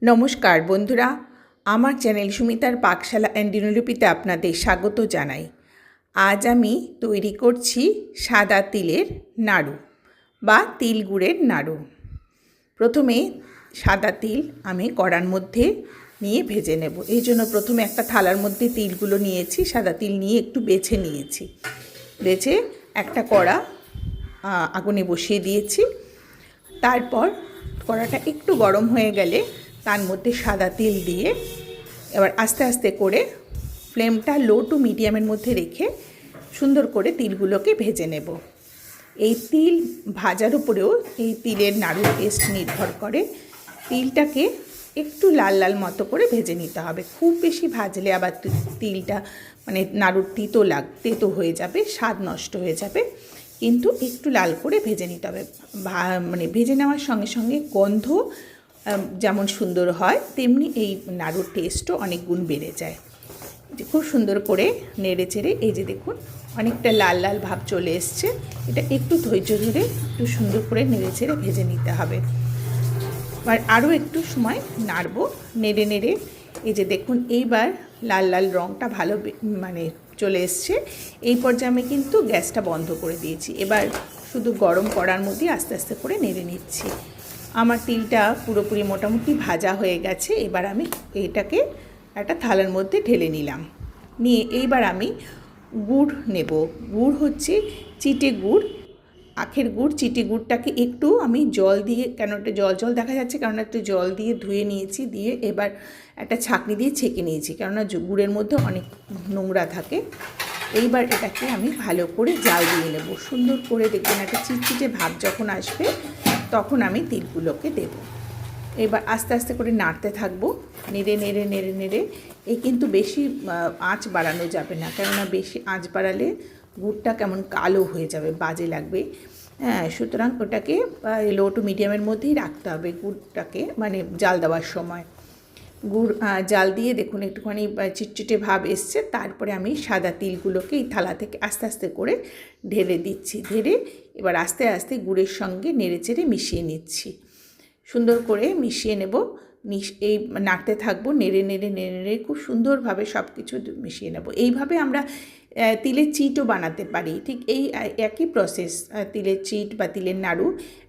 নমস্কার বন্ধুরা, আমার চ্যানেল সুমিতার পাকশালা অ্যান্ড দিনলিপিতে আপনাদের স্বাগত জানাই। আজ আমি তৈরি করছি সাদা তিলের নাড়ু বা তিল গুড়ের নাড়ু। প্রথমে সাদা তিল আমি কড়ার মধ্যে নিয়ে ভেজে নেব। এই জন্য প্রথমে একটা থালার মধ্যে তিলগুলো নিয়েছি, সাদা তিল নিয়ে একটু বেছে নিয়েছি। বেছে একটা কড়া আগুনে বসিয়ে দিয়েছি। তারপর কড়াটা একটু গরম হয়ে গেলে তার মধ্যে সাদা তিল দিয়ে এবার আস্তে আস্তে করে ফ্লেমটা লো টু মিডিয়ামের মধ্যে রেখে সুন্দর করে তিলগুলোকে ভেজে নেব। এই তিল ভাজার উপরেও এই তিলের নাড়ুর টেস্ট নির্ভর করে। তিলটাকে একটু লাল লাল মতো করে ভেজে নিতে হবে। খুব বেশি ভাজলে আবার তিলটা নাড়ুর তেতো হয়ে যাবে, স্বাদ নষ্ট হয়ে যাবে। কিন্তু একটু লাল করে ভেজে নিতে হবে। ভেজে নেওয়ার সঙ্গে সঙ্গে গন্ধ যেমন সুন্দর হয়, তেমনি এই নাড়ুর টেস্টও অনেক গুণ বেড়ে যায়। খুব সুন্দর করে নেড়ে চেড়ে এই যে দেখুন অনেকটা লাল লাল ভাব চলে এসছে। এটা একটু ধৈর্য ধরে একটু সুন্দর করে নেড়ে চেড়ে ভেজে নিতে হবে। আর আরও একটু সময় নাড়ব, নেড়ে নেড়ে এই যে দেখুন এইবার লাল লাল রঙটা ভালো চলে এসছে। এই পর্যায়ে আমি কিন্তু গ্যাসটা বন্ধ করে দিয়েছি। এবার শুধু গরম কড়ার মধ্যে আস্তে আস্তে করে নেড়ে নিচ্ছি। আমার তিলটা পুরোপুরি মোটামুটি ভাজা হয়ে গেছে। এবার আমি এটাকে একটা থালার মধ্যে ঢেলে নিলাম। নিয়ে এইবার আমি গুড় নেব। গুড় হচ্ছে চিটে গুড়, আখের গুড়। চিটে গুড়টাকে একটু আমি জল দিয়ে, কেন একটা জল জল দেখা যাচ্ছে, কারণ একটু জল দিয়ে ধুয়ে নিয়েছি। দিয়ে এবার একটা ছাঁকনি দিয়ে ছেঁকে নিয়েছি, কেননা গুড়ের মধ্যে অনেক নোংরা থাকে। এইবার এটাকে আমি ভালো করে জাল দিয়ে নেব। সুন্দর করে দেখবেন একটা চিটচিটে ভাব যখন আসবে তখন আমি তিলগুলোকে দেব। এবার আস্তে আস্তে করে নাড়তে থাকবো, নেড়ে নেড়ে নেড়ে নেড়ে। এই কিন্তু বেশি আঁচ বাড়ানো যাবে না, কেননা বেশি আঁচ বাড়ালে গুড়টা কেমন কালো হয়ে যাবে, বাজে লাগবে। হ্যাঁ, সুতরাং ওটাকে লো টু মিডিয়ামের মধ্যেই রাখতে হবে গুড়টাকে, জাল দেওয়ার সময়। গুড় জাল দিয়ে দেখুন একটুখানি চিটচিটে ভাব এসছে। তারপরে আমি সাদা তিলগুলোকে এই থালা থেকে আস্তে আস্তে করে ঢেলে দিচ্ছি। ঢেলে এবার আস্তে আস্তে গুড়ের সঙ্গে নেড়ে চেড়ে মিশিয়ে নিচ্ছি। সুন্দর করে মিশিয়ে নেব। এই নাড়তে থাকবো, নেড়ে নেড়ে নেড়ে নেড়ে খুব সুন্দরভাবে সব কিছু মিশিয়ে নেব। এইভাবে আমরা তিলের চিটও বানাতে পারি। ঠিক এই একই প্রসেস, তিলের চিট বা তিলের নাড়ু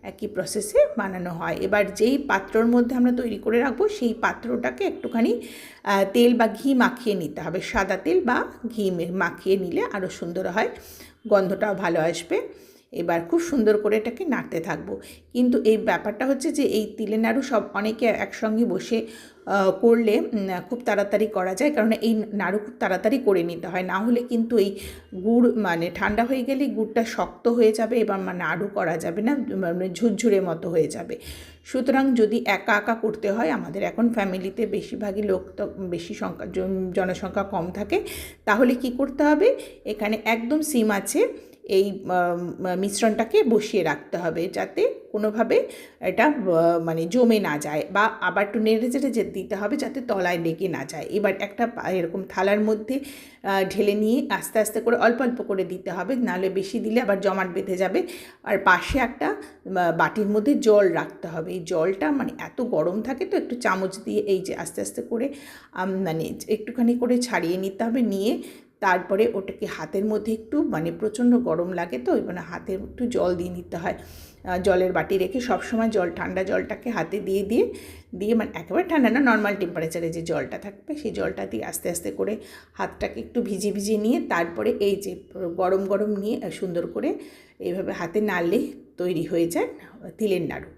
একই প্রসেসে বানানো হয়। এবার যেই পাত্রর মধ্যে আমরা তৈরি করে রাখবো সেই পাত্রটাকে একটুখানি তেল বা ঘি মাখিয়ে নিতে হবে। সাদা তেল বা ঘি মাখিয়ে নিলে আরও সুন্দর হয়, গন্ধটাও ভালো আসবে। এবার খুব সুন্দর করে এটাকে নাড়তে থাকবো। কিন্তু এই ব্যাপারটা হচ্ছে যে এই তিলের নাড়ু অনেকে একসঙ্গে বসে করলে খুব তাড়াতাড়ি করা যায়, কারণ এই নাড়ু খুব তাড়াতাড়ি করে নিতে হয়। না হলে কিন্তু এই গুড় ঠান্ডা হয়ে গেলে গুড়টা শক্ত হয়ে যাবে, এবার নাড়ু করা যাবে না, ঝুরঝুরে মতো হয়ে যাবে। সুতরাং যদি একা একা করতে হয়, আমাদের এখন ফ্যামিলিতে বেশিরভাগই লোক তো জনসংখ্যা কম থাকে, তাহলে কি করতে হবে, এখানে একদম সিম আছে এই মিশ্রণটাকে বসিয়ে রাখতে হবে, যাতে কোনোভাবে এটা জমে না যায়, বা আবার একটু নেড়ে চেড়ে দিতে হবে যাতে তলায় লেগে না যায়। এবার একটা এরকম থালার মধ্যে ঢেলে নিয়ে আস্তে আস্তে করে অল্প অল্প করে দিতে হবে, নাহলে বেশি দিলে আবার জমাট বেঁধে যাবে। আর পাশে একটা বাটির মধ্যে জল রাখতে হবে। এই জলটা এত গরম থাকে, তো একটু চামচ দিয়ে এই যে আস্তে আস্তে করে একটুখানি করে ছাড়িয়ে নিতে হবে। নিয়ে তারপরে ওটাকে হাতের মধ্যে একটু প্রচণ্ড গরম লাগে, তো হাতে একটু জল দিয়ে নিতে হয়। জলের বাটি রেখে সবসময় ঠান্ডা জলটাকে হাতে দিয়ে একেবারে ঠান্ডা না, নর্মাল টেম্পারেচারে যে জলটা থাকবে সেই জলটা দিয়ে আস্তে আস্তে করে হাতটাকে একটু ভিজিয়ে ভিজিয়ে নিয়ে তারপরে এই যে গরম গরম নিয়ে সুন্দর করে এইভাবে হাতে নাড়লে তৈরি হয়ে যায় তিলের নাড়ু।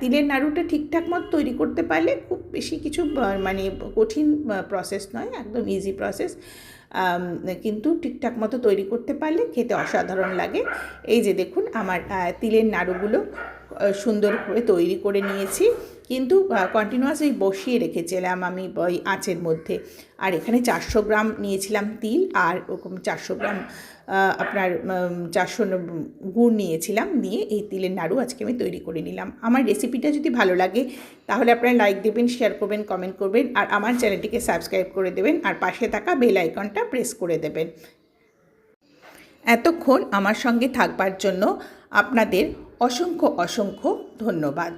তিলের নাড়ুটা ঠিকঠাক মতো তৈরি করতে পারলে খুব বেশি কিছু কঠিন প্রসেস নয়, একদম ইজি প্রসেস, কিন্তু ঠিকঠাক মতো তৈরি করতে পারলে খেতে অসাধারণ লাগে। এই যে দেখুন আমার তিলের নাড়ুগুলো সুন্দর করে তৈরি করে নিয়েছি, কিন্তু কন্টিনিউয়াসলি বসিয়ে রেখেছিলাম আমি ওই আঁচের মধ্যে। আর এখানে 400 গ্রাম নিয়েছিলাম তিল, আর ওরকম 400 গ্রাম আপনার 400 গুড় নিয়েছিলাম। নিয়ে এই তিলের নাড়ু আজকে আমি তৈরি করে নিলাম। আমার রেসিপিটা যদি ভালো লাগে তাহলে আপনারা লাইক দেবেন, শেয়ার করবেন, কমেন্ট করবেন, আর আমার চ্যানেলটিকে সাবস্ক্রাইব করে দেবেন, আর পাশে থাকা বেল আইকনটা প্রেস করে দেবেন। এতক্ষণ আমার সঙ্গে থাকবার জন্য আপনাদের অসংখ্য অসংখ্য ধন্যবাদ।